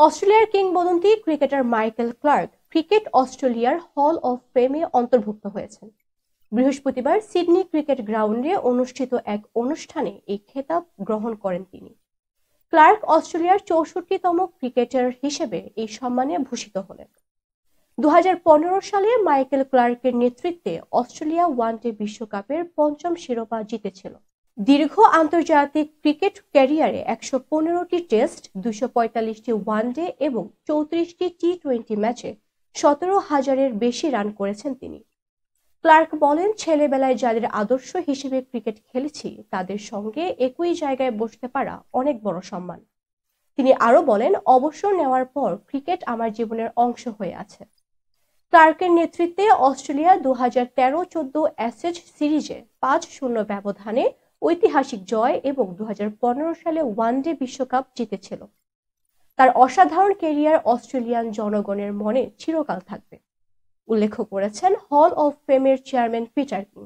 অস্ট্রেলিয়ার কিংবদন্তি cricketer Michael Clarke cricket অস্ট্রেলিয়ার হল অব ফেমে অন্তর্ভুক্ত হয়েছেন। বৃহস্পতিবার সিডনি ক্রিকেট গ্রাউন্ডে অনুষ্ঠিত এক অনুষ্ঠানে এই খেতাব গ্রহণ করেন তিনি। ক্লার্ক অস্ট্রেলিয়ার 64তম ক্রিকেটার হিসেবে এই সম্মানে ভূষিত হলেন। 2015 সালে মাইকেল ক্লার্কের নেতৃত্বে অস্ট্রেলিয়া ওয়ানডে বিশ্বকাপের 5ম শিরোপা জিতেছিল। দীর্ঘ আন্তর্জাতিক ক্রিকেট ক্যারিয়ারে 115টি টেস্ট, 245টি ওয়ানডে এবং 34টি টি-20 ম্যাচে 17,000-এর বেশি রান করেছেন তিনি। ক্লার্ক বলেন, ছেলেবেলায় যাদের আদর্শ হিসেবে ক্রিকেট খেলেছি তাদের সঙ্গে একই জায়গায় বসতে পারা অনেক বড় সম্মান। তিনি আরো বলেন, অবসর নেওয়ার পর ক্রিকেট আমার জীবনের অংশ হয়ে আছে। ক্লার্কের নেতৃত্বে অস্ট্রেলিয়া 2013-14 অ্যাশেজ সিরিজে 5-0 ব্যবধানে ঐতিহাসিক জয় এবং 2015 সালে ওয়ানডে বিশ্বকাপ জিতেছিল। তার অসাধারণ ক্যারিয়ার অস্ট্রেলিয়ান জনগণের মনে চিরকাল থাকবে, উল্লেখ করেছেন হল অব ফেমের চেয়ারম্যান পিটার কিং।